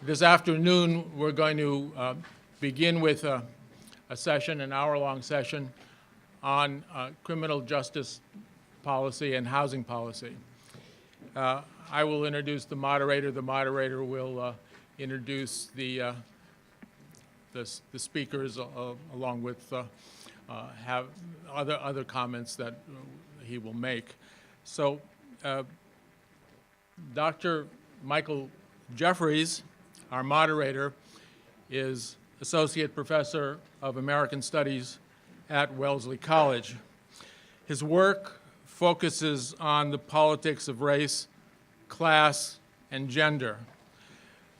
This afternoon, we're going to begin with a session, an hour-long session, on criminal justice policy and housing policy. I will introduce the moderator. The moderator will introduce the speakers along with have other comments that he will make. So, Dr. Michael Jeffries, our moderator, is Associate Professor of American Studies at Wellesley College. His work focuses on the politics of race, class, and gender.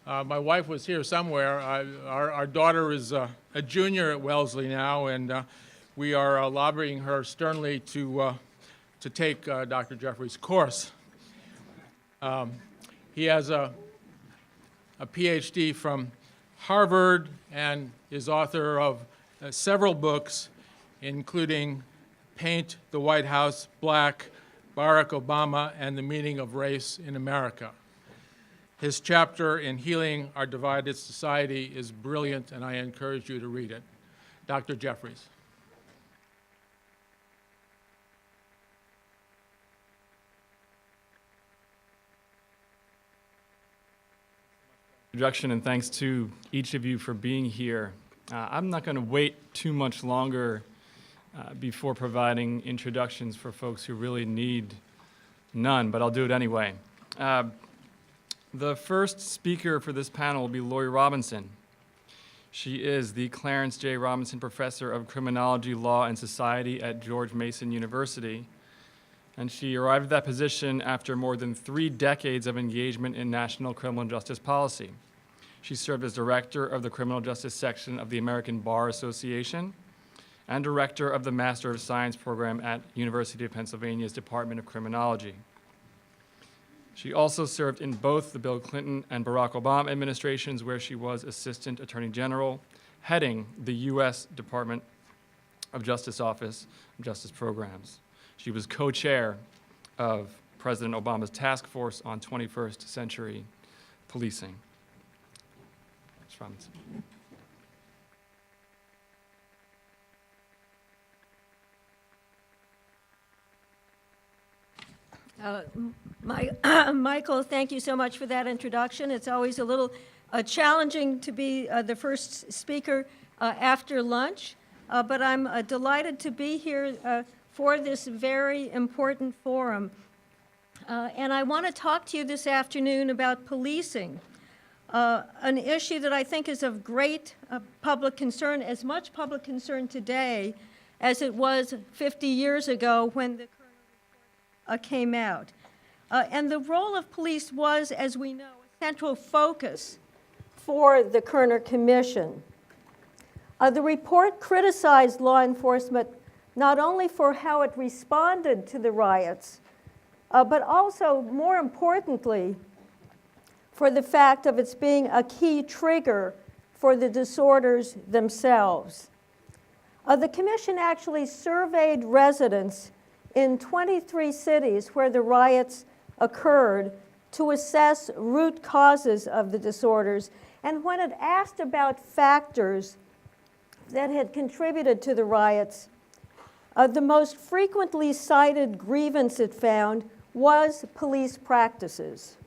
My wife was here somewhere. Our daughter is a junior at Wellesley now, and we are lobbying her sternly to take Dr. Jeffries' course. He has a PhD from Harvard and is author of several books, including Paint the White House Black, Barack Obama, and the Meaning of Race in America. His chapter in Healing Our Divided Society is brilliant, and I encourage you to read it. Dr. Jeffries. Introduction, and thanks to each of you for being here. I'm not going to wait too much longer before providing introductions for folks who really need none, but I'll do it anyway. The first speaker for this panel will be Lori Robinson. She is the Clarence J. Robinson Professor of Criminology, Law, and Society at George Mason University, and she arrived at that position after more than 3 decades of engagement in national criminal justice policy. She served as director of the Criminal Justice Section of the American Bar Association and director of the Master of Science program at University of Pennsylvania's Department of Criminology. She also served in both the Bill Clinton and Barack Obama administrations, where she was Assistant Attorney General, heading the U.S. Department of Justice Office of Justice Programs. She was co-chair of President Obama's Task Force on 21st Century Policing. Ms. Robinson. Michael, thank you so much for that introduction. It's always a little challenging to be the first speaker after lunch, but I'm delighted to be here for this very important forum. And I want to talk to you this afternoon about policing, an issue that I think is of great public concern, as much public concern today as it was 50 years ago when the Kerner report came out. And the role of police was, as we know, a central focus for the Kerner Commission. The report criticized law enforcement not only for how it responded to the riots, but also, more importantly, for the fact of its being a key trigger for the disorders themselves. The Commission actually surveyed residents in 23 cities where the riots occurred to assess root causes of the disorders. And when it asked about factors that had contributed to the riots, the most frequently cited grievance it found was police practices.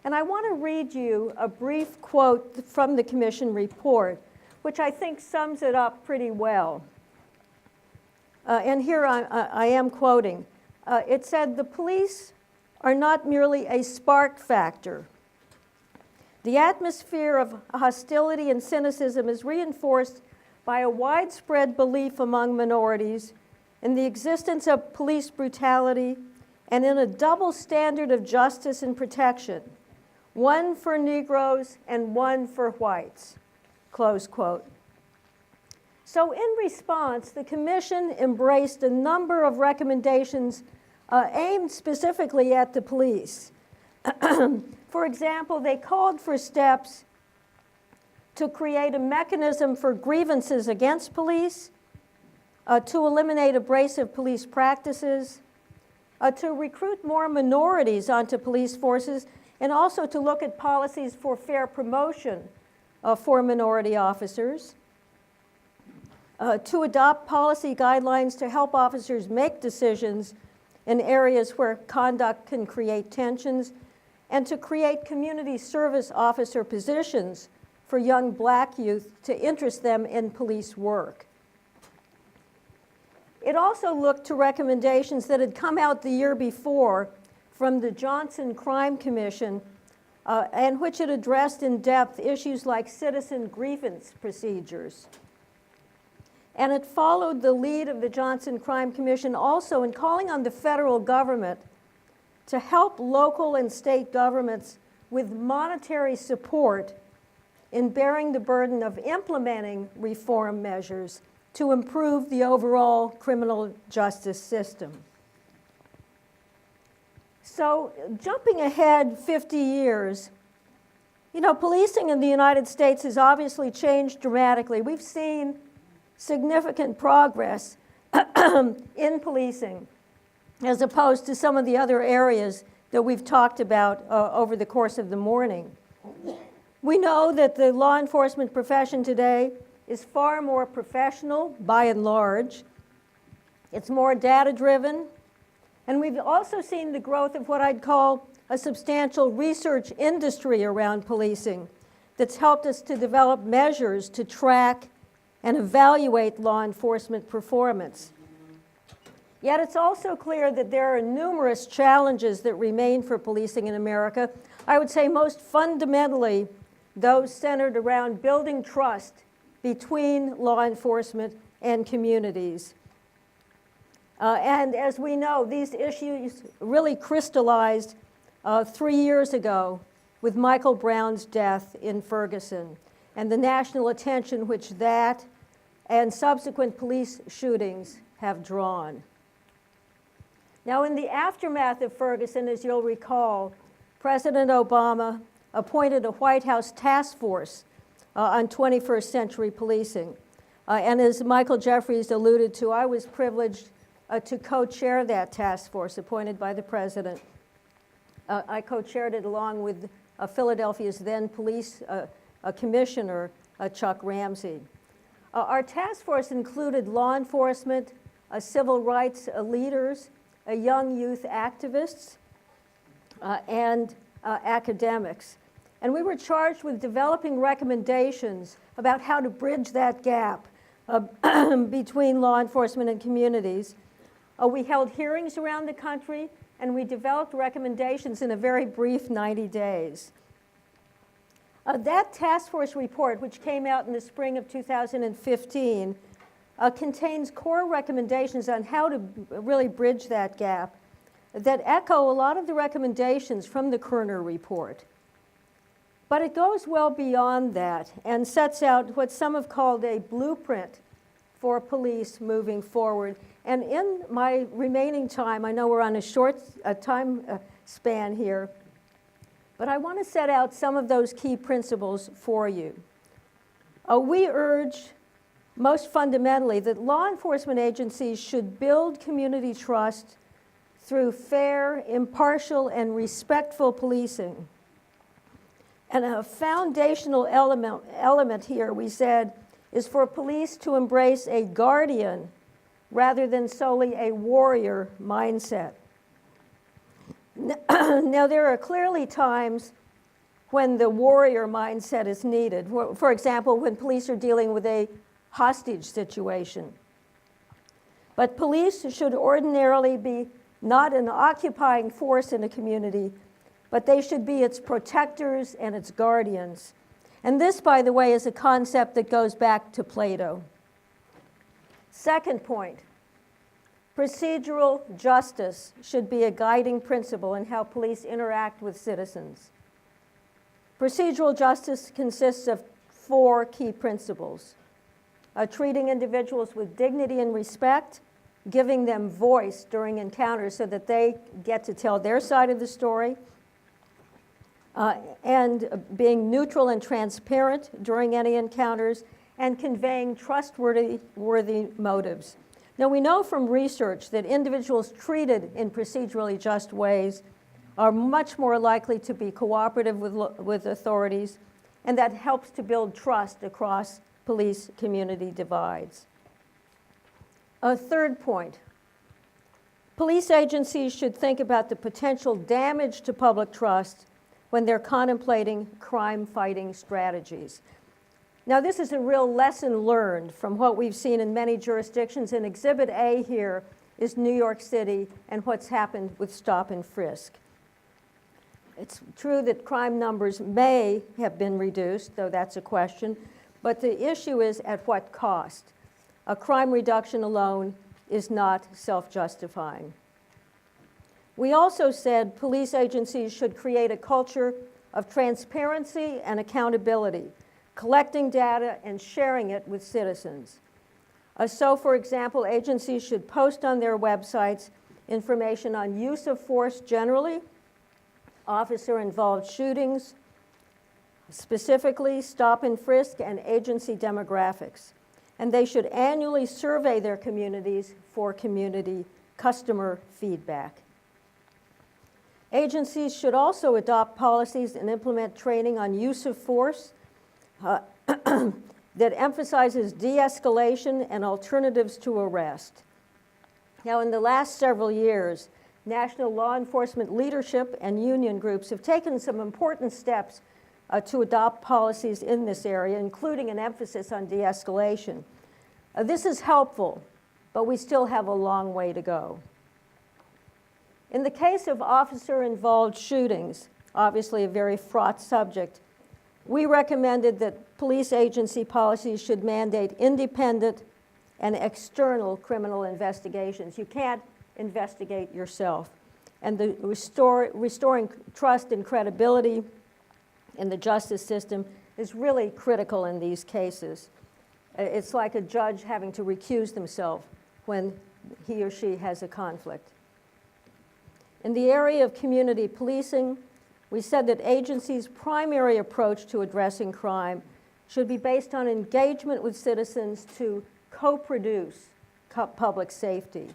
And I want to read you a brief quote from the Commission report, which I think sums it up pretty well. And here I am quoting. It said, "The police are not merely a spark factor. The atmosphere of hostility and cynicism is reinforced by a widespread belief among minorities in the existence of police brutality and in a double standard of justice and protection, one for Negroes and one for whites," close quote. So in response, the Commission embraced a number of recommendations aimed specifically at the police. For example, they called for steps to create a mechanism for grievances against police, to eliminate abrasive police practices, to recruit more minorities onto police forces, and also to look at policies for fair promotion for minority officers, to adopt policy guidelines to help officers make decisions in areas where conduct can create tensions, and to create community service officer positions for young black youth to interest them in police work. It also looked to recommendations that had come out the year before from the Johnson Crime Commission, and which had addressed in depth issues like citizen grievance procedures. And it followed the lead of the Johnson Crime Commission also in calling on the federal government to help local and state governments with monetary support in bearing the burden of implementing reform measures to improve the overall criminal justice system. So, jumping ahead 50 years, policing in the United States has obviously changed dramatically. We've seen significant progress in policing as opposed to some of the other areas that we've talked about over the course of the morning. We know that the law enforcement profession today is far more professional by and large. It's more data-driven. And we've also seen the growth of what I'd call a substantial research industry around policing that's helped us to develop measures to track and evaluate law enforcement performance. Yet it's also clear that there are numerous challenges that remain for policing in America. I would say most fundamentally those centered around building trust between law enforcement and communities. And as we know, these issues really crystallized 3 years ago with Michael Brown's death in Ferguson and the national attention which that and subsequent police shootings have drawn. Now, in the aftermath of Ferguson, as you'll recall, President Obama appointed a White House task force on 21st century policing. And as Michael Jeffries alluded to, I was privileged to co-chair that task force appointed by the president. I co-chaired it along with Philadelphia's then police commissioner, Chuck Ramsey. Our task force included law enforcement, civil rights leaders, young youth activists, and academics. And we were charged with developing recommendations about how to bridge that gap between law enforcement and communities. We held hearings around the country, and we developed recommendations in a very brief 90 days. That task force report, which came out in the spring of 2015, contains core recommendations on how to really bridge that gap that echo a lot of the recommendations from the Kerner report. But it goes well beyond that and sets out what some have called a blueprint for police moving forward. And in my remaining time, I know we're on a short time span here, but I want to set out some of those key principles for you. We urge, most fundamentally, that law enforcement agencies should build community trust through fair, impartial, and respectful policing. And a foundational element here, we said, is for police to embrace a guardian rather than solely a warrior mindset. Now, there are clearly times when the warrior mindset is needed. For example, when police are dealing with a hostage situation. But police should ordinarily be not an occupying force in a community, but they should be its protectors and its guardians. And this, by the way, is a concept that goes back to Plato. Second point, procedural justice should be a guiding principle in how police interact with citizens. Procedural justice consists of 4 key principles: treating individuals with dignity and respect, giving them voice during encounters so that they get to tell their side of the story, and being neutral and transparent during any encounters, and conveying trustworthy motives. Now, we know from research that individuals treated in procedurally just ways are much more likely to be cooperative with authorities, and that helps to build trust across police-community divides. A third point, police agencies should think about the potential damage to public trust when they're contemplating crime-fighting strategies. Now, this is a real lesson learned from what we've seen in many jurisdictions, and Exhibit A here is New York City and what's happened with stop and frisk. It's true that crime numbers may have been reduced, though that's a question, but the issue is at what cost? A crime reduction alone is not self-justifying. We also said police agencies should create a culture of transparency and accountability, collecting data and sharing it with citizens. So, for example, agencies should post on their websites information on use of force generally, officer-involved shootings, specifically stop and frisk, and agency demographics. And they should annually survey their communities for community customer feedback. Agencies should also adopt policies and implement training on use of force that emphasizes de-escalation and alternatives to arrest. Now, in the last several years, national law enforcement leadership and union groups have taken some important steps to adopt policies in this area, including an emphasis on de-escalation. This is helpful, but we still have a long way to go. In the case of officer-involved shootings, obviously a very fraught subject, we recommended that police agency policies should mandate independent and external criminal investigations. You can't investigate yourself. And the restoring trust and credibility in the justice system is really critical in these cases. It's like a judge having to recuse themselves when he or she has a conflict. In the area of community policing, we said that agencies' primary approach to addressing crime should be based on engagement with citizens to co-produce public safety,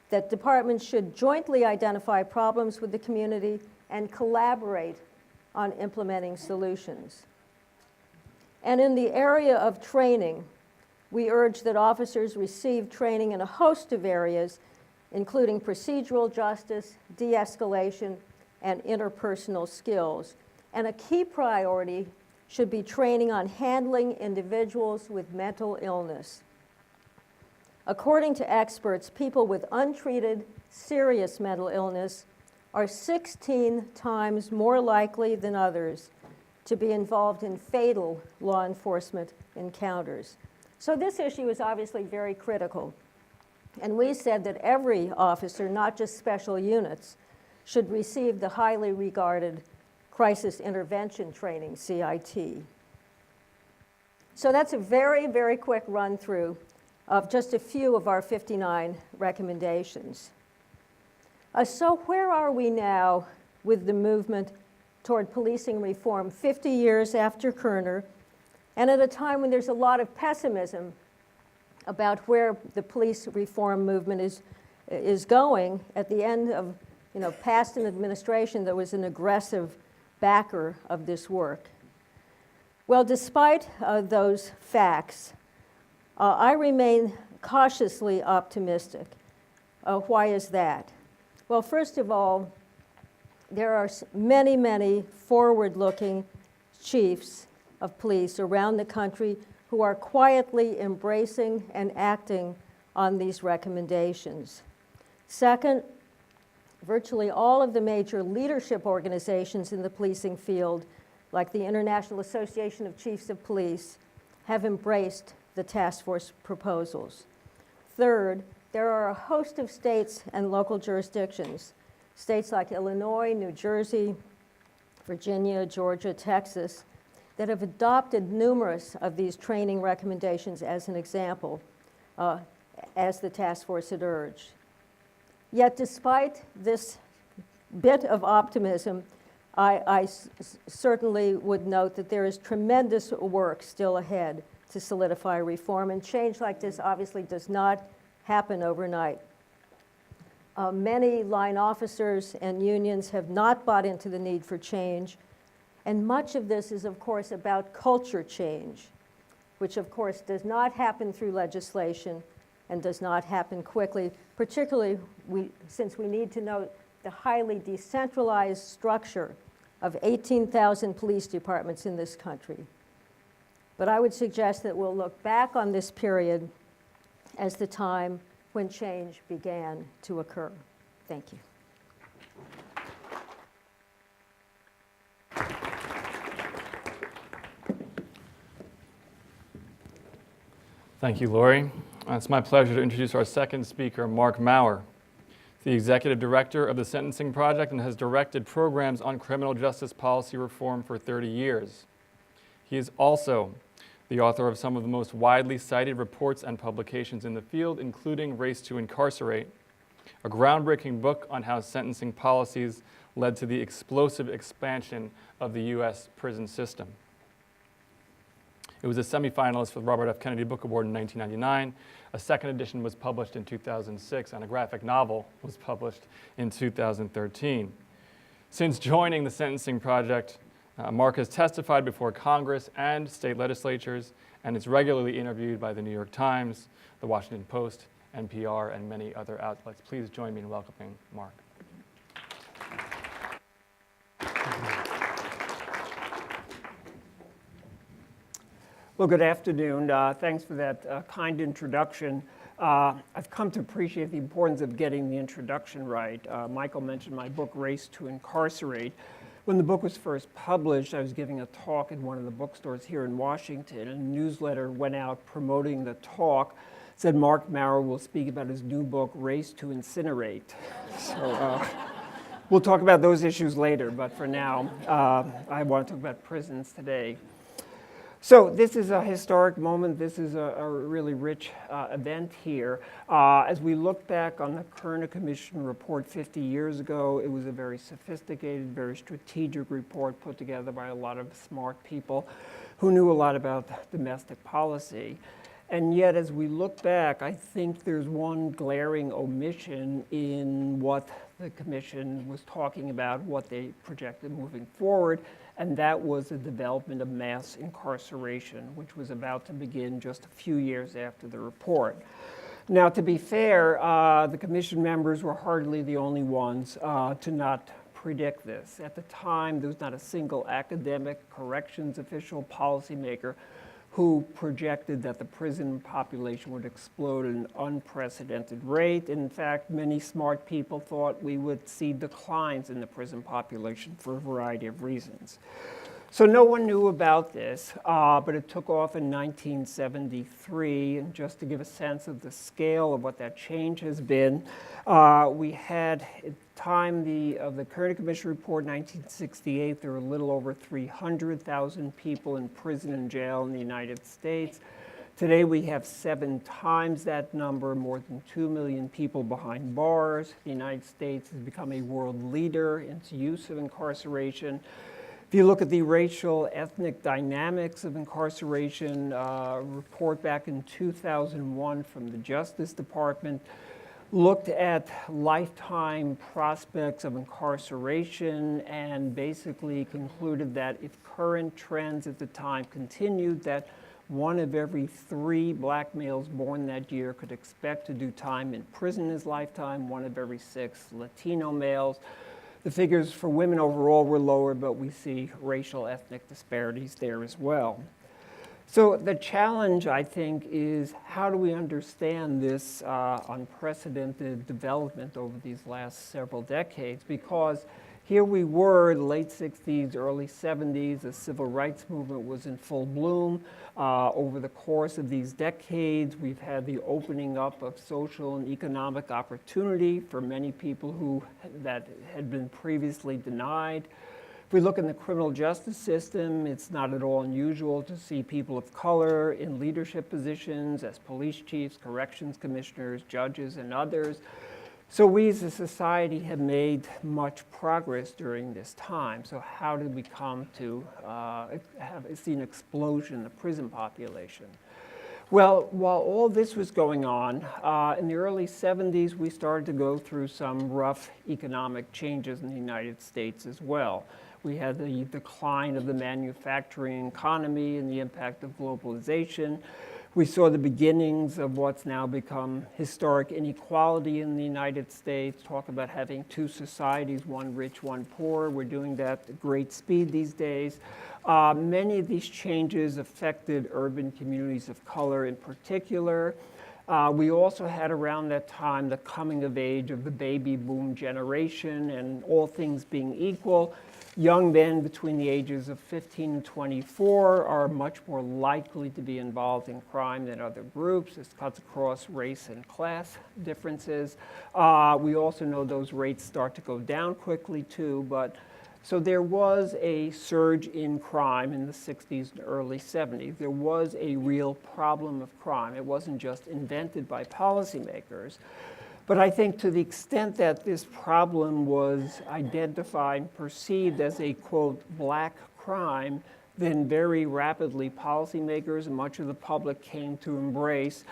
that departments should jointly identify problems with the community and collaborate on implementing solutions. And in the area of training, we urge that officers receive training in a host of areas, including procedural justice, de-escalation, and interpersonal skills. And a key priority should be training on handling individuals with mental illness. According to experts, people with untreated serious mental illness are 16 times more likely than others to be involved in fatal law enforcement encounters. So this issue is obviously very critical. And we said that every officer, not just special units, should receive the highly regarded crisis intervention training, CIT. So that's a very, very quick run through of just a few of our 59 recommendations. So where are we now with the movement toward policing reform 50 years after Kerner, and at a time when there's a lot of pessimism about where the police reform movement is going? At the end of past an administration that was an aggressive backer of this work. Well, despite those facts, I remain cautiously optimistic. Why is that? Well, first of all, there are many, many forward-looking chiefs of police around the country who are quietly embracing and acting on these recommendations. Second, virtually all of the major leadership organizations in the policing field, like the International Association of Chiefs of Police, have embraced the task force proposals. Third, there are a host of states and local jurisdictions, states like Illinois, New Jersey, Virginia, Georgia, Texas, that have adopted numerous of these training recommendations as an example, as the task force had urged. Yet despite this bit of optimism, I certainly would note that there is tremendous work still ahead to solidify reform, and change like this obviously does not happen overnight. Many line officers and unions have not bought into the need for change. And much of this is, of course, about culture change, which, of course, does not happen through legislation and does not happen quickly, particularly since we need to note the highly decentralized structure of 18,000 police departments in this country. But I would suggest that we'll look back on this period as the time when change began to occur. Thank you. Thank you, Lori. It's my pleasure to introduce our second speaker, Mark Maurer, the Executive Director of the Sentencing Project and has directed programs on criminal justice policy reform for 30 years. He is also the author of some of the most widely cited reports and publications in the field, including Race to Incarcerate, a groundbreaking book on how sentencing policies led to the explosive expansion of the U.S. prison system. It was a semifinalist for the Robert F. Kennedy Book Award in 1999. A second edition was published in 2006, and a graphic novel was published in 2013. Since joining the Sentencing Project, Mark has testified before Congress and state legislatures, and is regularly interviewed by the New York Times, the Washington Post, NPR, and many other outlets. Please join me in welcoming Mark. Well, good afternoon. Thanks for that kind introduction. I've come to appreciate the importance of getting the introduction right. Michael mentioned my book, Race to Incarcerate. When the book was first published, I was giving a talk in one of the bookstores here in Washington, and a newsletter went out promoting the talk. It said Mark Maurer will speak about his new book, Race to Incinerate. So we'll talk about those issues later, but for now, I want to talk about prisons today. So this is a historic moment. This is a really rich event here. As we look back on the Kerner Commission report 50 years ago, it was a very sophisticated, very strategic report put together by a lot of smart people who knew a lot about domestic policy. And yet, as we look back, I think there's one glaring omission in what the Commission was talking about, what they projected moving forward, and that was the development of mass incarceration, which was about to begin just a few years after the report. Now, to be fair, the Commission members were hardly the only ones to not predict this. At the time, there was not a single academic, corrections official, policymaker who projected that the prison population would explode at an unprecedented rate. In fact, many smart people thought we would see declines in the prison population for a variety of reasons. So no one knew about this, but it took off in 1973. And just to give a sense of the scale of what that change has been, we had at the time of the Kerner Commission report, 1968, there were a little over 300,000 people in prison and jail in the United States. Today we have 7 times that number, more than 2 million people behind bars. The United States has become a world leader in its use of incarceration. If you look at the racial, ethnic dynamics of incarceration, a report back in 2001 from the Justice Department looked at lifetime prospects of incarceration and basically concluded that if current trends at the time continued, that 1 of every 3 black males born that year could expect to do time in prison in his lifetime, 1 of every 6 Latino males. The figures for women overall were lower, but we see racial, ethnic disparities there as well. So the challenge, I think, is how do we understand this unprecedented development over these last several decades? Because here we were, the late 60s, early 70s, the civil rights movement was in full bloom. Over the course of these decades, we've had the opening up of social and economic opportunity for many people that had been previously denied. If we look in the criminal justice system, it's not at all unusual to see people of color in leadership positions as police chiefs, corrections commissioners, judges, and others. So we as a society have made much progress during this time. So how did we come to see an explosion in the prison population? Well, while all this was going on, in the early 70s, we started to go through some rough economic changes in the United States as well. We had the decline of the manufacturing economy and the impact of globalization. We saw the beginnings of what's now become historic inequality in the United States, talk about having two societies, one rich, one poor. We're doing that at great speed these days. Many of these changes affected urban communities of color in particular. We also had around that time the coming of age of the baby boom generation, and all things being equal, young men between the ages of 15 and 24 are much more likely to be involved in crime than other groups. This cuts across race and class differences. We also know those rates start to go down quickly too, so there was a surge in crime in the 60s and early 70s. There was a real problem of crime. It wasn't just invented by policymakers. But I think to the extent that this problem was identified and perceived as a, quote, black crime, then very rapidly policymakers and much of the public came to embrace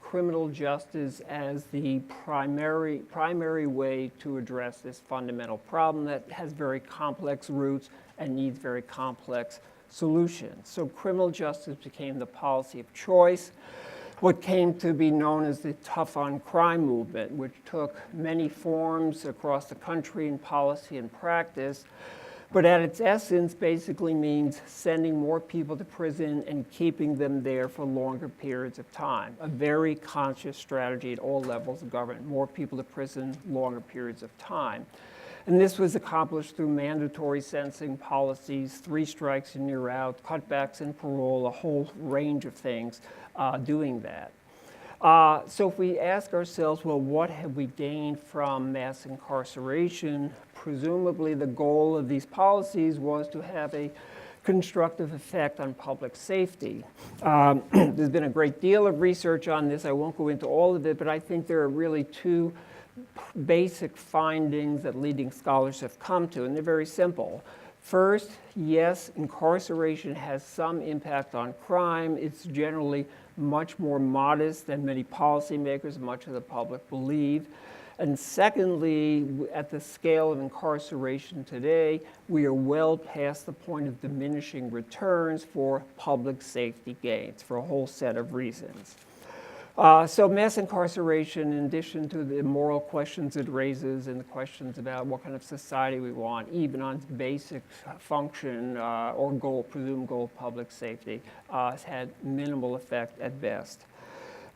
criminal justice as the primary way to address this fundamental problem that has very complex roots and needs very complex solutions. So criminal justice became the policy of choice. What came to be known as the tough on crime movement, which took many forms across the country in policy and practice, but at its essence basically means sending more people to prison and keeping them there for longer periods of time. A very conscious strategy at all levels of government. More people to prison, longer periods of time. And this was accomplished through mandatory sentencing policies, 3 strikes and you're out, cutbacks in parole, a whole range of things doing that. So if we ask ourselves, well, what have we gained from mass incarceration? Presumably the goal of these policies was to have a constructive effect on public safety. There's been a great deal of research on this. I won't go into all of it, but I think there are really 2 basic findings that leading scholars have come to, and they're very simple. First, yes, incarceration has some impact on crime. It's generally much more modest than many policymakers and much of the public believe. And secondly, at the scale of incarceration today, we are well past the point of diminishing returns for public safety gains for a whole set of reasons. So mass incarceration, in addition to the moral questions it raises and the questions about what kind of society we want, even on its basic function or goal, presumed goal of public safety, has had minimal effect at best.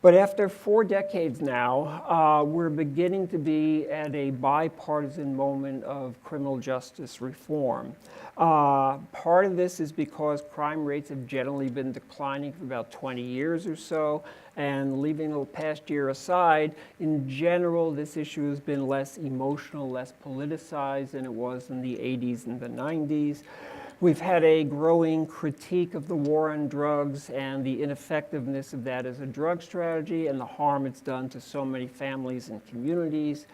But after 4 decades now, we're beginning to be at a bipartisan moment of criminal justice reform. Part of this is because crime rates have generally been declining for about 20 years or so, and leaving the past year aside, in general, this issue has been less emotional, less politicized than it was in the 80s and the 90s. We've had a growing critique of the war on drugs and the ineffectiveness of that as a drug strategy and the harm it's done to so many families and communities.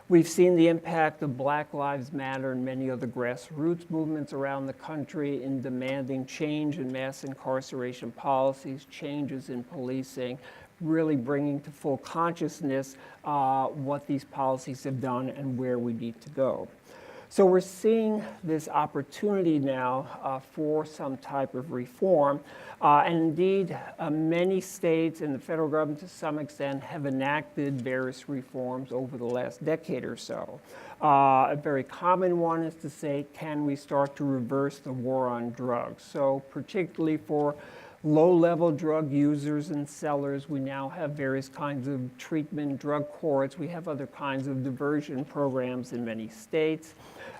We've seen the impact of Black Lives Matter and many other grassroots movements around the country in demanding change in mass incarceration policies, changes in policing, really bringing to full consciousness what these policies have done and where we need to go. So we're seeing this opportunity now for some type of reform. And indeed, many states and the federal government to some extent have enacted various reforms over the last decade or so. A very common one is to say, can we start to reverse the war on drugs? So particularly for low-level drug users and sellers, we now have various kinds of treatment drug courts. We have other kinds of diversion programs in many states.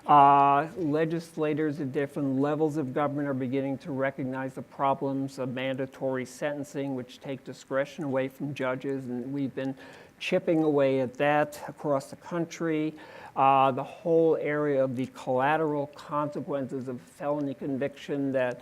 Legislators at different levels of government are beginning to recognize the problems of mandatory sentencing, which take discretion away from judges, and we've been chipping away at that across the country. The whole area of the collateral consequences of felony conviction, that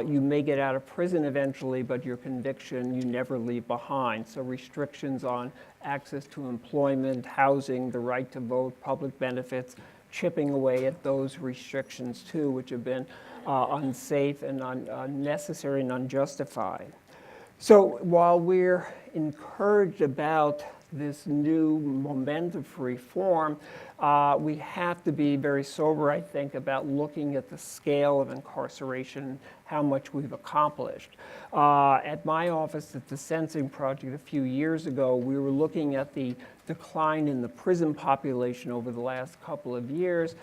you may get out of prison eventually, but your conviction you never leave behind. So restrictions on access to employment, housing, the right to vote, public benefits, chipping away at those restrictions too, which have been unsafe and unnecessary and unjustified. So while we're encouraged about this new momentum for reform, we have to be very sober, I think, about looking at the scale of incarceration, how much we've accomplished. At my office at the Sensing Project a few years ago, we were looking at the decline in the prison population over the last couple of years,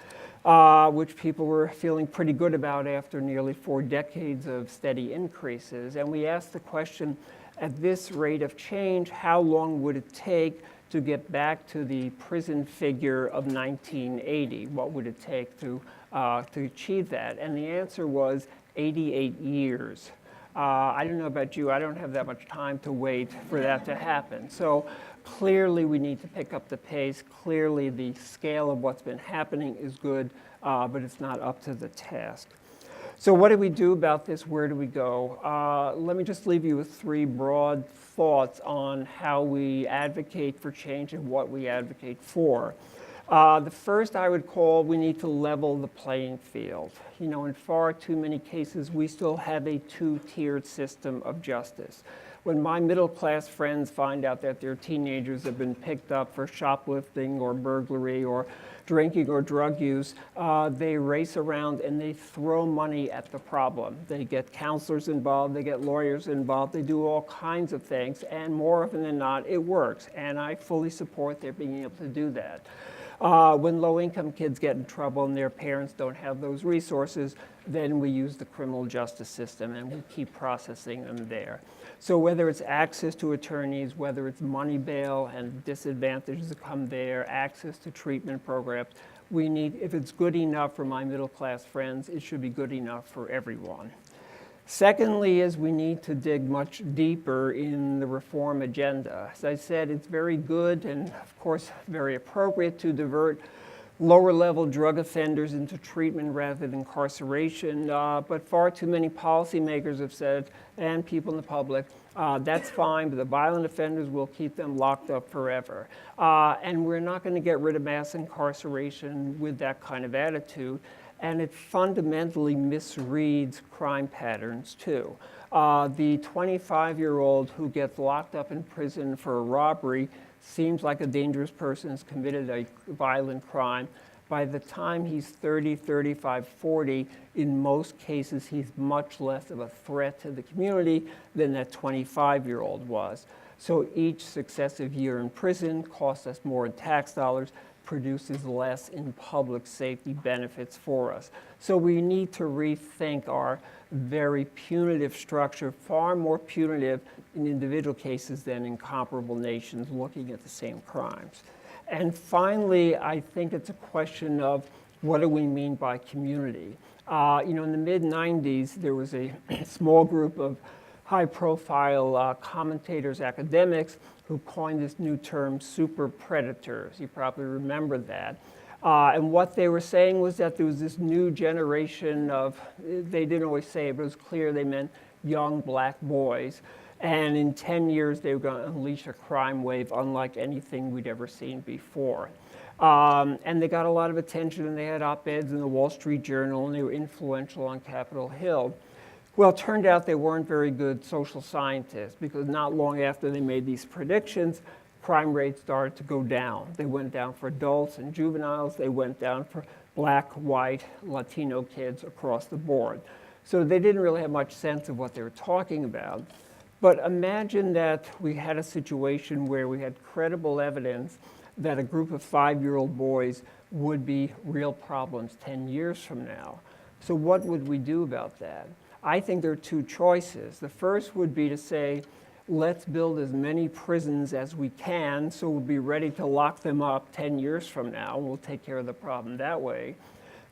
which people were feeling pretty good about after nearly 4 decades of steady increases. And we asked the question, at this rate of change, how long would it take to get back to the prison figure of 1980? What would it take to achieve that? And the answer was 88 years. I don't know about you, I don't have that much time to wait for that to happen. So clearly we need to pick up the pace. Clearly the scale of what's been happening is good, but it's not up to the task. So what do we do about this? Where do we go? Let me just leave you with 3 broad thoughts on how we advocate for change and what we advocate for. The first I would call, we need to level the playing field. You know, in far too many cases, we still have a 2-tiered system of justice. When my middle-class friends find out that their teenagers have been picked up for shoplifting or burglary or drinking or drug use, they race around and they throw money at the problem. They get counselors involved, they get lawyers involved, they do all kinds of things, and more often than not, it works. And I fully support their being able to do that. When low-income kids get in trouble and their parents don't have those resources, then we use the criminal justice system and we keep processing them there. So whether it's access to attorneys, whether it's money bail and disadvantages that come there, access to treatment programs, we need, if it's good enough for my middle-class friends, it should be good enough for everyone. Secondly is we need to dig much deeper in the reform agenda. As I said, it's very good and of course very appropriate to divert lower-level drug offenders into treatment rather than incarceration, but far too many policymakers have said, and people in the public, that's fine, but the violent offenders will keep them locked up forever. And we're not going to get rid of mass incarceration with that kind of attitude, and it fundamentally misreads crime patterns too. The 25-year-old who gets locked up in prison for a robbery seems like a dangerous person who's committed a violent crime. By the time he's 30, 35, 40, in most cases, he's much less of a threat to the community than that 25-year-old was. So each successive year in prison costs us more in tax dollars, produces less in public safety benefits for us. So we need to rethink our very punitive structure, far more punitive in individual cases than in comparable nations looking at the same crimes. And finally, I think it's a question of what do we mean by community? In the mid-90s, there was a small group of high-profile commentators, academics, who coined this new term, super predators. You probably remember that. And what they were saying was that there was this new generation of, they didn't always say it, but it was clear they meant young black boys. And in 10 years, they were going to unleash a crime wave unlike anything we'd ever seen before. And they got a lot of attention, and they had op-eds in the Wall Street Journal, and they were influential on Capitol Hill. Well, it turned out they weren't very good social scientists, because not long after they made these predictions, crime rates started to go down. They went down for adults and juveniles. They went down for black, white, Latino kids across the board. So they didn't really have much sense of what they were talking about. But imagine that we had a situation where we had credible evidence that a group of 5-year-old boys would be real problems 10 years from now. So what would we do about that? I think there are 2 choices. The first would be to say, let's build as many prisons as we can so we'll be ready to lock them up 10 years from now, and we'll take care of the problem that way.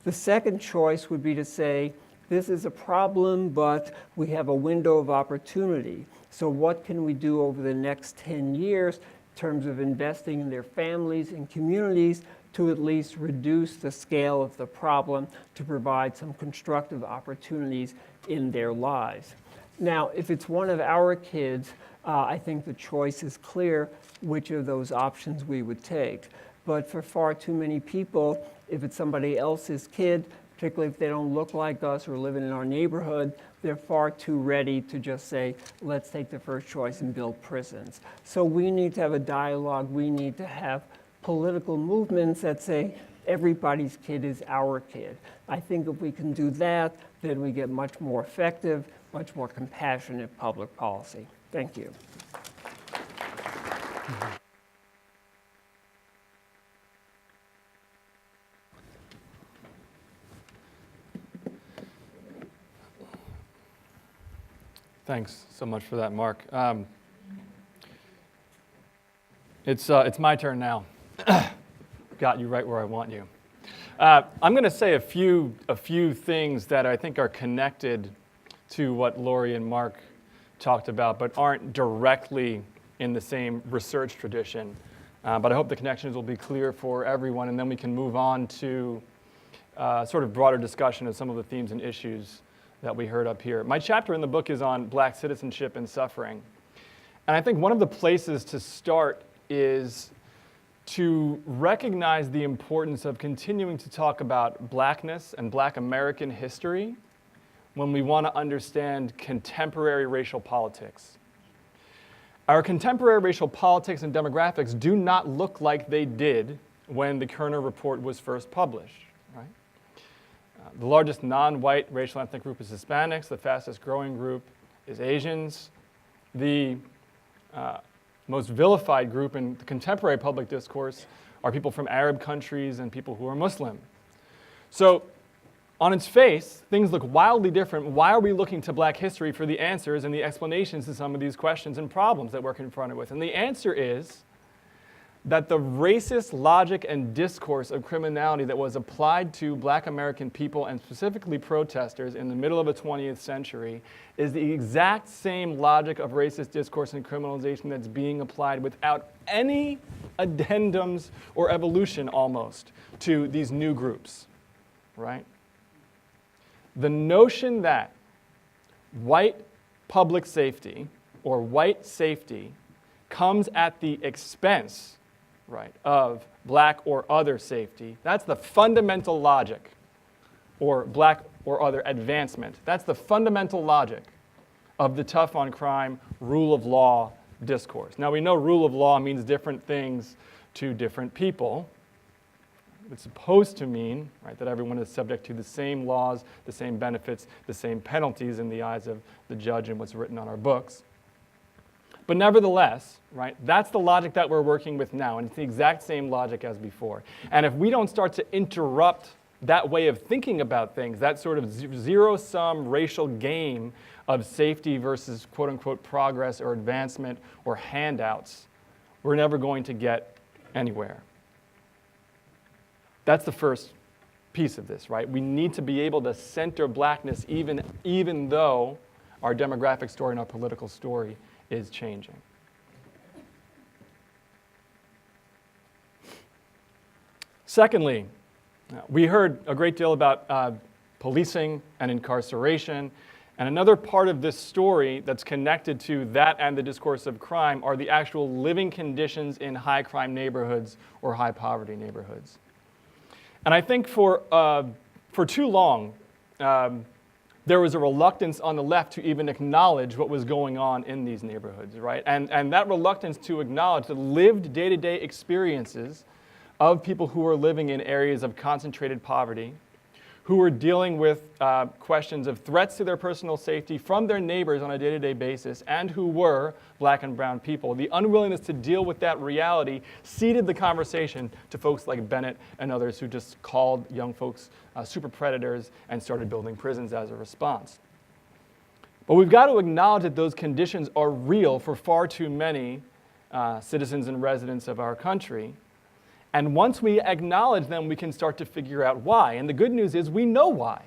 The second choice would be to say, this is a problem, but we have a window of opportunity. So what can we do over the next 10 years in terms of investing in their families and communities to at least reduce the scale of the problem, to provide some constructive opportunities in their lives? Now, if it's one of our kids, I think the choice is clear which of those options we would take. But for far too many people, if it's somebody else's kid, particularly if they don't look like us or living in our neighborhood, they're far too ready to just say, let's take the first choice and build prisons. So we need to have a dialogue. We need to have political movements that say, everybody's kid is our kid. I think if we can do that, then we get much more effective, much more compassionate public policy. Thank you. Thanks so much for that, Mark. It's my turn now. Got you right where I want you. I'm going to say a few things that I think are connected to what Lori and Mark talked about, but aren't directly in the same research tradition. But I hope the connections will be clear for everyone, and then we can move on to sort of broader discussion of some of the themes and issues that we heard up here. My chapter in the book is on Black citizenship and suffering. And I think one of the places to start is to recognize the importance of continuing to talk about Blackness and Black American history when we want to understand contemporary racial politics. Our contemporary racial politics and demographics do not look like they did when the Kerner report was first published. The largest non-white racial ethnic group is Hispanics. The fastest growing group is Asians. The most vilified group in the contemporary public discourse are people from Arab countries and people who are Muslim. So on its face, things look wildly different. Why are we looking to Black history for the answers and the explanations to some of these questions and problems that we're confronted with? And the answer is that the racist logic and discourse of criminality that was applied to Black American people and specifically protesters in the middle of the 20th century is the exact same logic of racist discourse and criminalization that's being applied without any addendums or evolution almost to these new groups, right? The notion that white public safety or white safety comes at the expense, right, of Black or other safety, that's the fundamental logic, or Black or other advancement. That's the fundamental logic of the tough on crime, rule of law discourse. Now we know rule of law means different things to different people. It's supposed to mean, right, that everyone is subject to the same laws, the same benefits, the same penalties in the eyes of the judge and what's written on our books. But nevertheless, right, that's the logic that we're working with now, and it's the exact same logic as before. And if we don't start to interrupt that way of thinking about things, that sort of zero-sum racial game of safety versus quote-unquote progress or advancement or handouts, we're never going to get anywhere. That's the first piece of this, right? We need to be able to center Blackness even though our demographic story and our political story is changing. Secondly, we heard a great deal about policing and incarceration, and another part of this story that's connected to that and the discourse of crime are the actual living conditions in high crime neighborhoods or high poverty neighborhoods. And I think for too long, there was a reluctance on the left to even acknowledge what was going on in these neighborhoods, right? And that reluctance to acknowledge the lived day-to-day experiences of people who are living in areas of concentrated poverty, who are dealing with questions of threats to their personal safety from their neighbors on a day-to-day basis, and who were Black and brown people. The unwillingness to deal with that reality seeded the conversation to folks like Bennett and others who just called young folks super predators and started building prisons as a response. But we've got to acknowledge that those conditions are real for far too many citizens and residents of our country. And once we acknowledge them, we can start to figure out why. And the good news is we know why.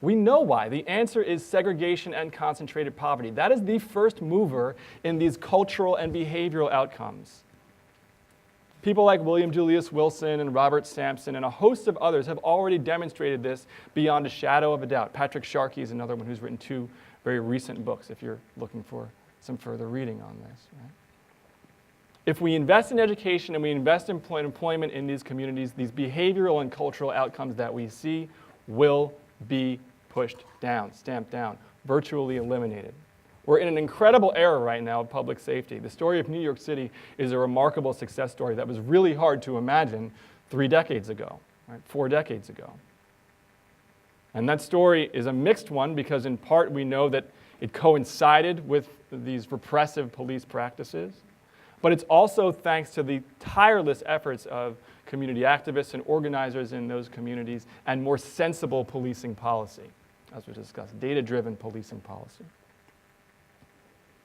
We know why. The answer is segregation and concentrated poverty. That is the first mover in these cultural and behavioral outcomes. People like William Julius Wilson and Robert Sampson and a host of others have already demonstrated this beyond a shadow of a doubt. Patrick Sharkey is another one who's written 2 very recent books, if you're looking for some further reading on this, right? If we invest in education and we invest in employment in these communities, these behavioral and cultural outcomes that we see will be pushed down, stamped down, virtually eliminated. We're in an incredible era right now of public safety. The story of New York City is a remarkable success story that was really hard to imagine 3 decades ago, right? 4 decades ago. And that story is a mixed one because in part we know that it coincided with these repressive police practices, but it's also thanks to the tireless efforts of community activists and organizers in those communities and more sensible policing policy, as we discussed, data-driven policing policy.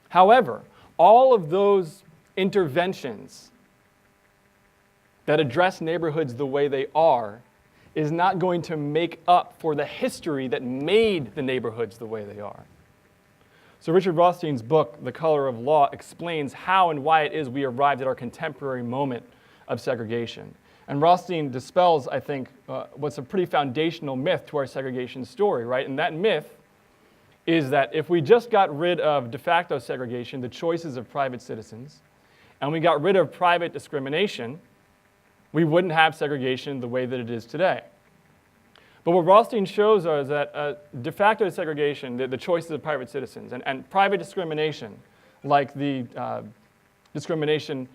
However, all of those interventions that address neighborhoods the way they are is not going to make up for the history that made the neighborhoods the way they are. So Richard Rothstein's book, The Color of Law, explains how and why it is we arrived at our contemporary moment of segregation. And Rothstein dispels, I think, what's a pretty foundational myth to our segregation story, right? And that myth is that if we just got rid of de facto segregation, the choices of private citizens, and we got rid of private discrimination, we wouldn't have segregation the way that it is today. But what Rothstein shows us is that de facto segregation, the choices of private citizens, and private discrimination, like the discrimination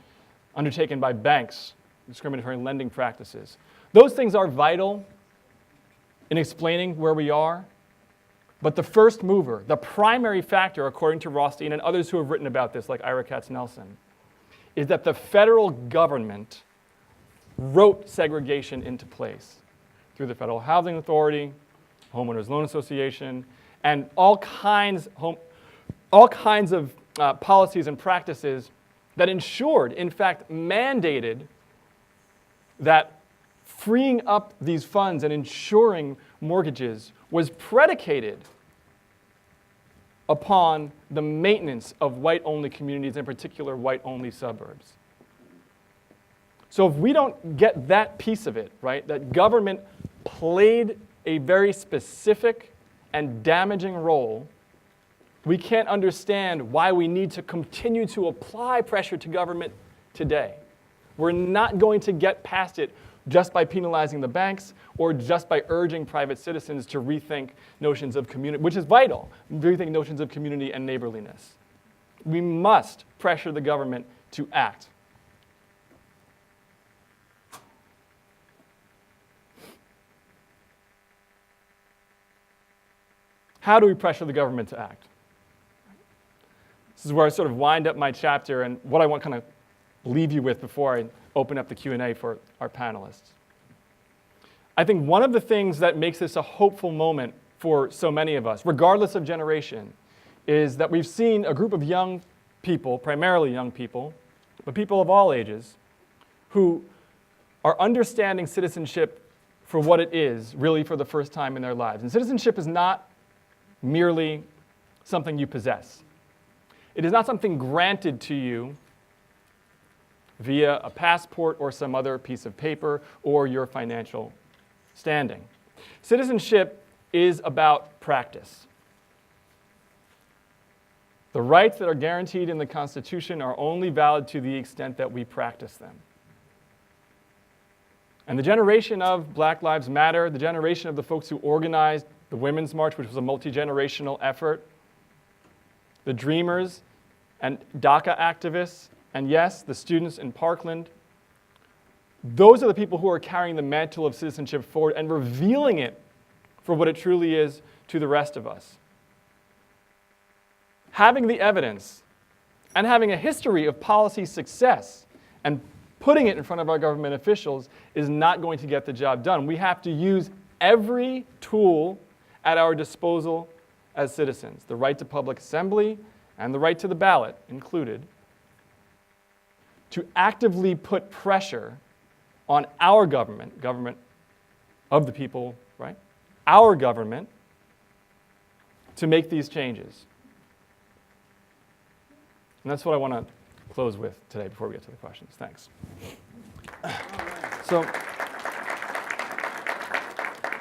undertaken by banks, discriminatory lending practices, those things are vital in explaining where we are. But the first mover, the primary factor, according to Rothstein and others who have written about this, like Ira Katz-Nelson, is that the federal government wrote segregation into place through the Federal Housing Authority, Homeowners Loan Association, and all kinds of policies and practices that ensured, in fact, mandated that freeing up these funds and ensuring mortgages was predicated upon the maintenance of white-only communities, in particular white-only suburbs. So if we don't get that piece of it, right, that government played a very specific and damaging role, we can't understand why we need to continue to apply pressure to government today. We're not going to get past it just by penalizing the banks or just by urging private citizens to rethink notions of community, which is vital, rethink notions of community and neighborliness. We must pressure the government to act. How do we pressure the government to act? This is where I sort of wind up my chapter and what I want to kind of leave you with before I open up the Q&A for our panelists. I think one of the things that makes this a hopeful moment for so many of us, regardless of generation, is that we've seen a group of young people, primarily young people, but people of all ages, who are understanding citizenship for what it is, really for the first time in their lives. And citizenship is not merely something you possess. It is not something granted to you via a passport or some other piece of paper or your financial standing. Citizenship is about practice. The rights that are guaranteed in the Constitution are only valid to the extent that we practice them. And the generation of Black Lives Matter, the generation of the folks who organized the Women's March, which was a multi-generational effort, the Dreamers and DACA activists, and yes, the students in Parkland, those are the people who are carrying the mantle of citizenship forward and revealing it for what it truly is to the rest of us. Having the evidence and having a history of policy success and putting it in front of our government officials is not going to get the job done. We have to use every tool at our disposal as citizens, the right to public assembly and the right to the ballot included, to actively put pressure on our government, government of the people, right? Our government, to make these changes. And that's what I want to close with today before we get to the questions. Thanks. So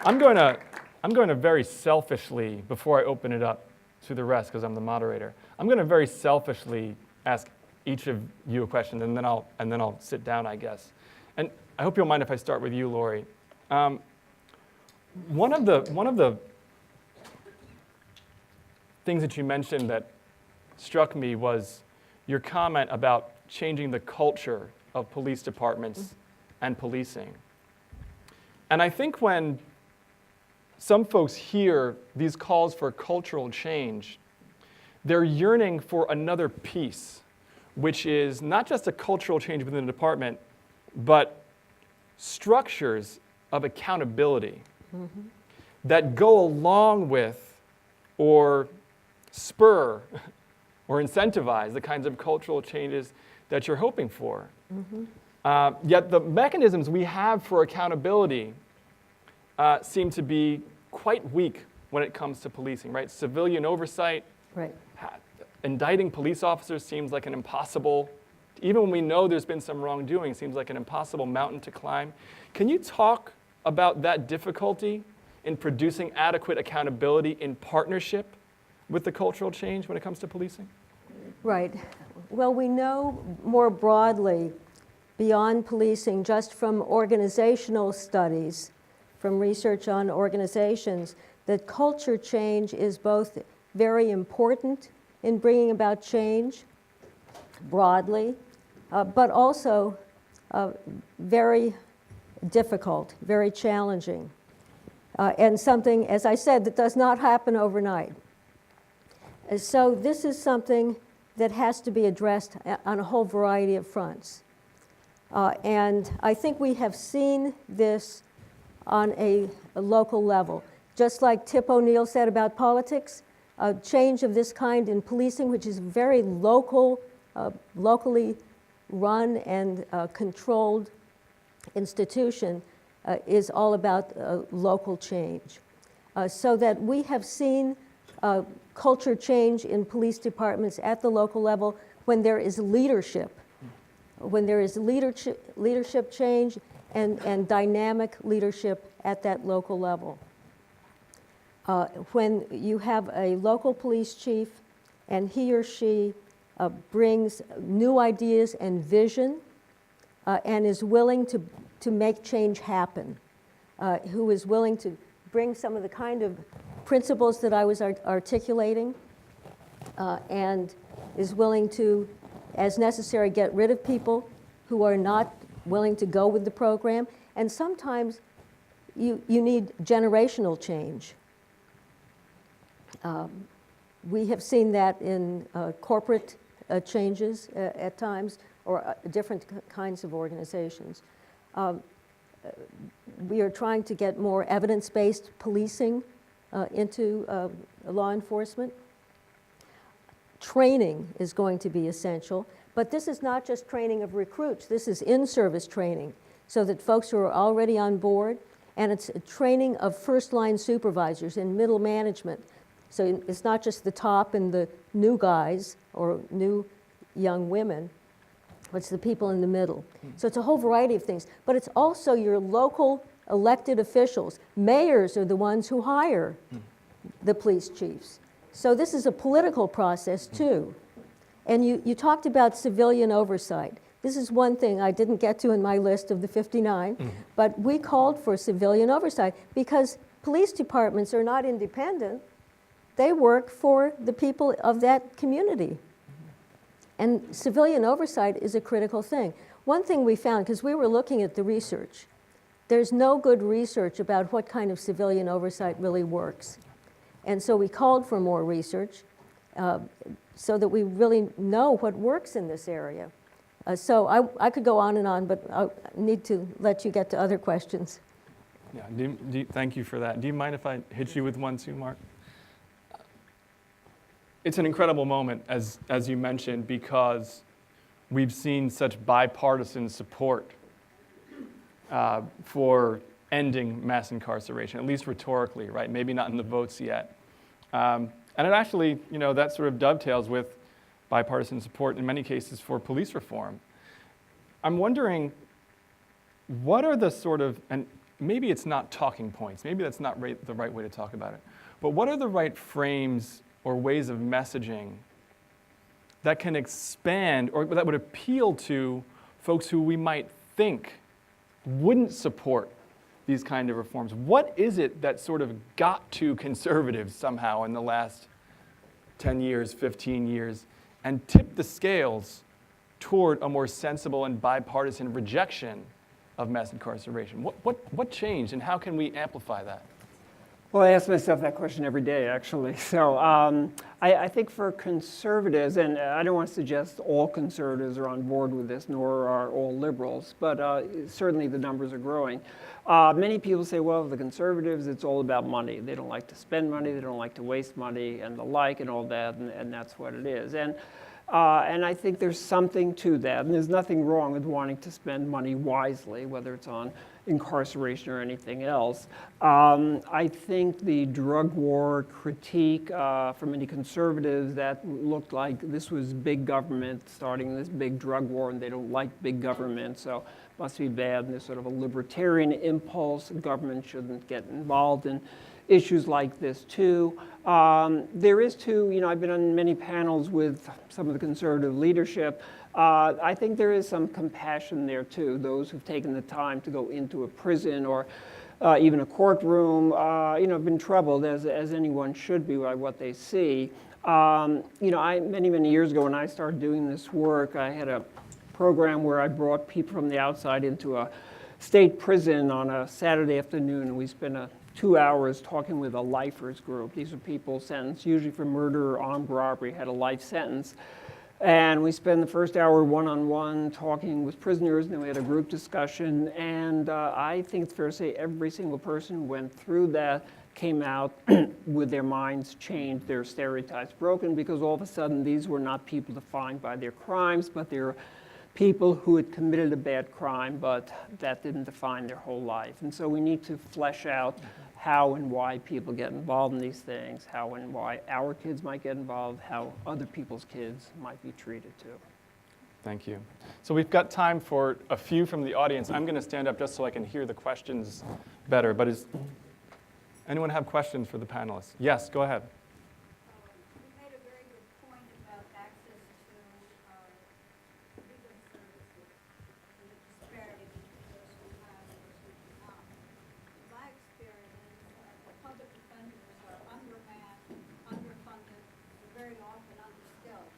I'm going to very selfishly, before I open it up to the rest, because I'm the moderator, I'm going to very selfishly ask each of you a question, and then I'll sit down, I guess. And I hope you'll mind if I start with you, Lori. One of the things that you mentioned that struck me was your comment about changing the culture of police departments and policing. And I think when some folks hear these calls for cultural change, they're yearning for another piece, which is not just a cultural change within the department, but structures of accountability that go along with or spur or incentivize the kinds of cultural changes that you're hoping for. Yet the mechanisms we have for accountability seem to be quite weak when it comes to policing, right? Civilian oversight, Right. indicting police officers seems like an impossible, even when we know there's been some wrongdoing, seems like an impossible mountain to climb. Can you talk about that difficulty in producing adequate accountability in partnership with the cultural change when it comes to policing? Right. Well, we know more broadly, beyond policing, just from organizational studies, from research on organizations, that culture change is both very important in bringing about change broadly, but also very difficult, very challenging, and something, as I said, that does not happen overnight. So this is something that has to be addressed on a whole variety of fronts. And I think we have seen this on a local level. Just like Tip O'Neill said about politics, a change of this kind in policing, which is very local, locally run and controlled institution, is all about local change. So that we have seen culture change in police departments at the local level when there is leadership, leadership change and dynamic leadership at that local level. When you have a local police chief and he or she brings new ideas and vision and is willing to make change happen, who is willing to bring some of the kind of principles that I was articulating, and is willing to, as necessary, get rid of people who are not willing to go with the program. And sometimes you need generational change. We have seen that in corporate changes at times, or different kinds of organizations. We are trying to get more evidence-based policing into law enforcement. Training is going to be essential, but this is not just training of recruits. This is in-service training, so that folks who are already on board, and it's training of first-line supervisors and middle management. So it's not just the top and the new guys or new young women, but it's the people in the middle. So it's a whole variety of things, but it's also your local elected officials. Mayors are the ones who hire the police chiefs. So this is a political process too. And you talked about civilian oversight. This is one thing I didn't get to in my list of the 59, but we called for civilian oversight because police departments are not independent. They work for the people of that community. And civilian oversight is a critical thing. One thing we found, because we were looking at the research, there's no good research about what kind of civilian oversight really works. And so we called for more research so that we really know what works in this area. So I could go on, but I need to let you get to other questions. Yeah, thank you for that. Do you mind if I hit you with one too, Mark? It's an incredible moment, as you mentioned, because we've seen such bipartisan support for ending mass incarceration, at least rhetorically, right? Maybe not in the votes yet. And it actually, that sort of dovetails with bipartisan support in many cases for police reform. I'm wondering, what are the sort of, and maybe it's not talking points, maybe that's not the right way to talk about it, but what are the right frames or ways of messaging that can expand or that would appeal to folks who we might think wouldn't support these kind of reforms. What is it that sort of got to conservatives somehow in the last 10 years, 15 years, and tipped the scales toward a more sensible and bipartisan rejection of mass incarceration? What changed, and how can we amplify that? Well, I ask myself that question every day, actually. So I think for conservatives, and I don't want to suggest all conservatives are on board with this, nor are all liberals, but certainly the numbers are growing. Many people say, well, the conservatives, it's all about money. They don't like to spend money, they don't like to waste money, and the like, and all that, and that's what it is. And I think there's something to that, and there's nothing wrong with wanting to spend money wisely, whether it's on incarceration or anything else. I think the drug war critique from many conservatives that looked like this was big government starting this big drug war, and they don't like big government, so must be bad, and there's sort of a libertarian impulse. Government shouldn't get involved in issues like this too. There is too, I've been on many panels with some of the conservative leadership. I think there is some compassion there too. Those who've taken the time to go into a prison or even a courtroom, have been troubled, as anyone should be, by what they see. Many years ago when I started doing this work, I had a program where I brought people from the outside into a state prison on a Saturday afternoon, and we spent 2 hours talking with a lifers group. These are people sentenced usually for murder or armed robbery, had a life sentence. And we spent the first hour one-on-one talking with prisoners, and then we had a group discussion. And I think it's fair to say every single person who went through that came out with their minds changed, their stereotypes broken, because all of a sudden these were not people defined by their crimes, but they were people who had committed a bad crime, but that didn't define their whole life. And so we need to flesh out how and why people get involved in these things, how and why our kids might get involved, how other people's kids might be treated too. Thank you. So we've got time for a few from the audience. I'm going to stand up just so I can hear the questions better. But does anyone have questions for the panelists? Yes, go ahead. You made a very good point about access to legal services and the disparity between those who have and those who do not. In my experience, the public defenders are undermanned, underfunded, and very often underskilled.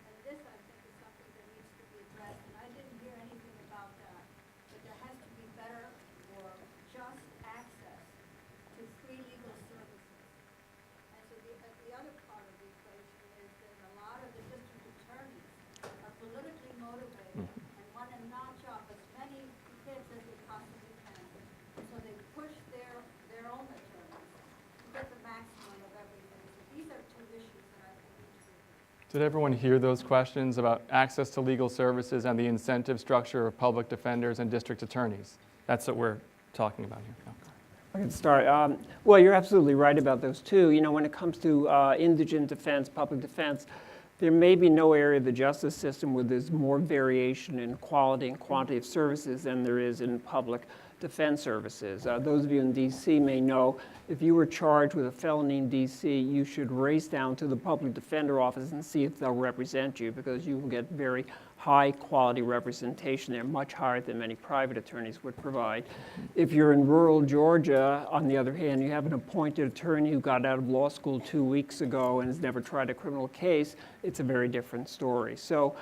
And this, I think, is something that needs to be addressed. And I didn't hear anything about that. But there has to be better or just access to free legal services. And so the other part of the equation is that a lot of the district attorneys are politically motivated and want to notch up as many kids as they possibly can. And so they push their own attorneys to get the maximum of everything. So these are two issues that I think need to be addressed. Did everyone hear those questions about access to legal services and the incentive structure of public defenders and district attorneys? That's what we're talking about here. No. I can start. Well, you're absolutely right about those two. When it comes to indigent defense, public defense, there may be no area of the justice system where there's more variation in quality and quantity of services than there is in public defense services. Those of you in D.C. may know if you were charged with a felony in D.C., you should race down to the public defender office and see if they'll represent you, because you will get very high quality representation there, much higher than many private attorneys would provide. If you're in rural Georgia, on the other hand, you have an appointed attorney who got out of law school 2 weeks ago and has never tried a criminal case, it's a very different story. So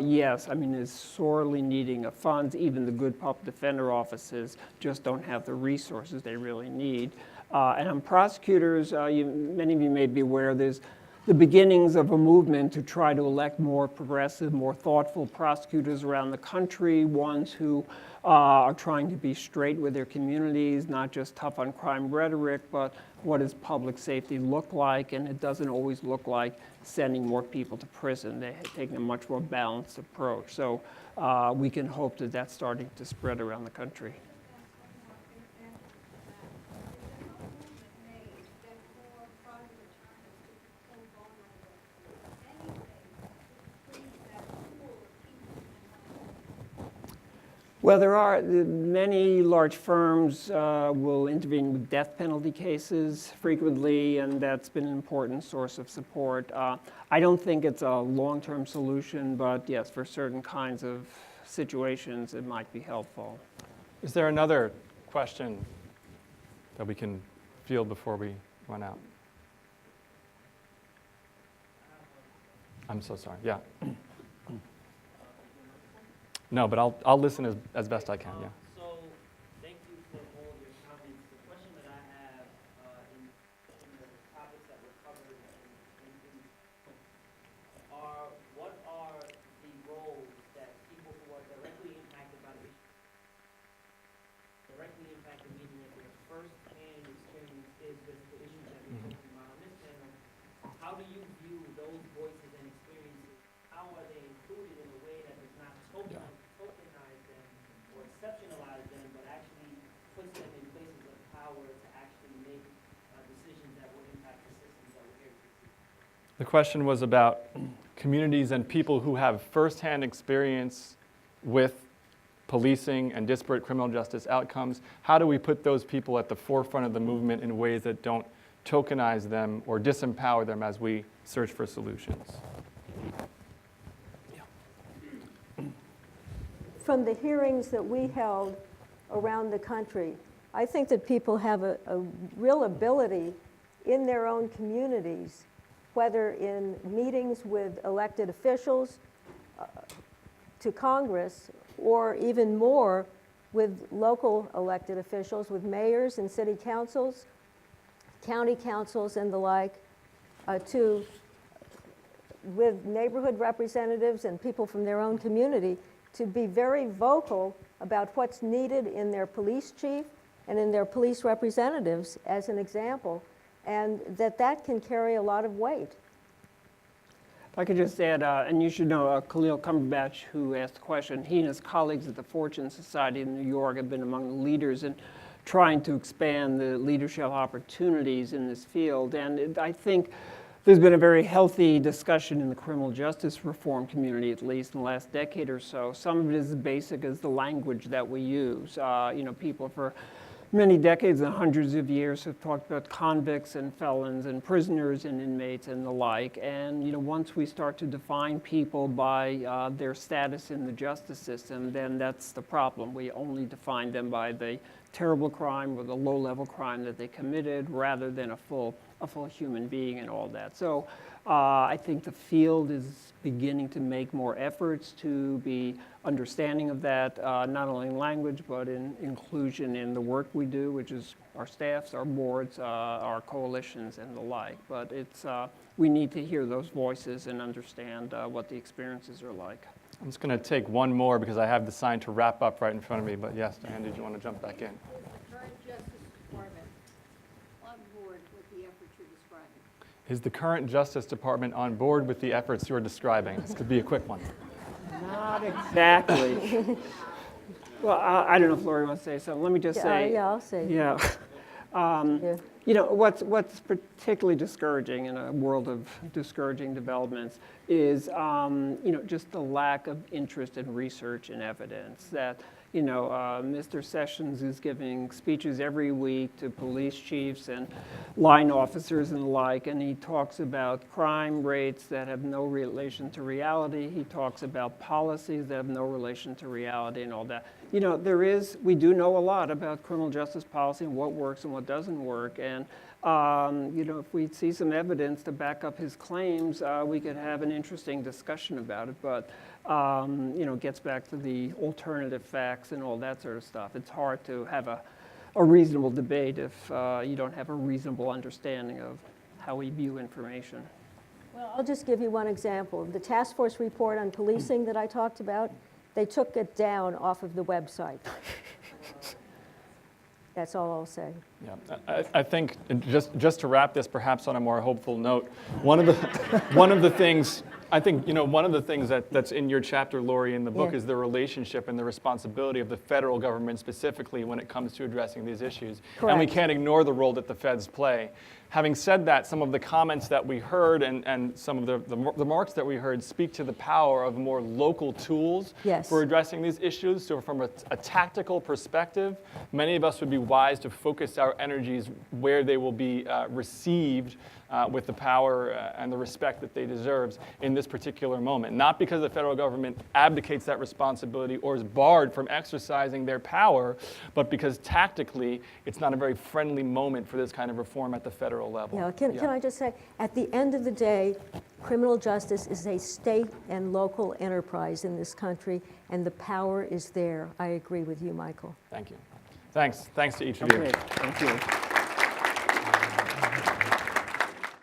yes, it's sorely needing of funds. Even the good public defender offices just don't have the resources they really need. And on prosecutors, many of you may be aware there's the beginnings of a movement to try to elect more progressive, more thoughtful prosecutors around the country, ones who are trying to be straight with their communities, not just tough on crime rhetoric, but what does public safety look like? And it doesn't always look like sending more people to prison. They're taking a much more balanced approach. So we can hope that that's starting to spread around the country. Well, there are many large firms will intervene with death penalty cases frequently, and that's been an important source of support. I don't think it's a long-term solution, but yes, for certain kinds of situations, it might be helpful. Is there another question that we can field before we run out? I'm so sorry. Yeah. No, but I'll listen as best I can. Yeah. So, thank you for all your comments. The question that I have in the topics that were covered are what are the roles that people who are directly impacted by the meaning that their first-hand experience is with the issues that we're talking about on this panel. How do you view those voices and experiences? How are they included in a way that does not tokenize them or exceptionalize them, but actually puts them in places of power to actually make decisions that will impact the systems that we're here to see? The question was about communities and people who have firsthand experience with policing and disparate criminal justice outcomes. How do we put those people at the forefront of the movement in ways that don't tokenize them or disempower them as we search for solutions? From the hearings that we held around the country, I think that people have a real ability in their own communities, whether in meetings with elected officials to Congress, or even more with local elected officials, with mayors and city councils, county councils and the like, with neighborhood representatives and people from their own community, to be very vocal about what's needed in their police chief and in their police representatives, as an example, and that can carry a lot of weight. If I could just add, and you should know Khalil Cumberbatch, who asked the question, he and his colleagues at the Fortune Society in New York have been among the leaders in trying to expand the leadership opportunities in this field. And I think there's been a very healthy discussion in the criminal justice reform community, at least in the last decade or so. Some of it is as basic as the language that we use. People for many decades and hundreds of years have talked about convicts and felons and prisoners and inmates and the like. And once we start to define people by their status in the justice system, then that's the problem. We only define them by the terrible crime or the low-level crime that they committed, rather than a full human being and all that. So I think the field is beginning to make more efforts to be understanding of that, not only in language, but in inclusion in the work we do, which is our staffs, our boards, our coalitions, and the like. But we need to hear those voices and understand what the experiences are like. I'm just going to take one more because I have the sign to wrap up right in front of me. But yes, Diane, did you want to jump back in? Current Justice Department on board with the efforts you're describing? Is the current Justice Department on board with the efforts you're describing? This could be a quick one. Not exactly. Well, I don't know if Lori wants to say something. Let me just say. Yeah, I'll say. Yeah. Yeah. What's particularly discouraging in a world of discouraging developments is, just the lack of interest in research and evidence. That, Mr. Sessions is giving speeches every week to police chiefs and line officers and the like, and he talks about crime rates that have no relation to reality. He talks about policies that have no relation to reality and all that. We do know a lot about criminal justice policy and what works and what doesn't work. And, if we see some evidence to back up his claims, we could have an interesting discussion about it. But, it gets back to the alternative facts and all that sort of stuff. It's hard to have a reasonable debate if you don't have a reasonable understanding of how we view information. Well, I'll just give you one example. The task force report on policing that I talked about, they took it down off of the website. That's all I'll say. Yeah, I think just to wrap this perhaps on a more hopeful note, one of the things I think, one of the things that's in your chapter, Lori, in the book is the relationship and the responsibility of the federal government specifically when it comes to addressing these issues. Correct. And we can't ignore the role that the feds play. Having said that, some of the comments that we heard and some of the remarks that we heard speak to the power of more local tools for addressing these issues. So from a tactical perspective, many of us would be wise to focus our energies where they will be received with the power and the respect that they deserve in this particular moment. Not because the federal government abdicates that responsibility or is barred from exercising their power, but because tactically it's not a very friendly moment for this kind of reform at the federal level. Yeah, can I just say, at the end of the day, criminal justice is a state and local enterprise in this country, and the power is there. I agree with you, Michael. Thank you. Thanks to each of you. Okay, thank you.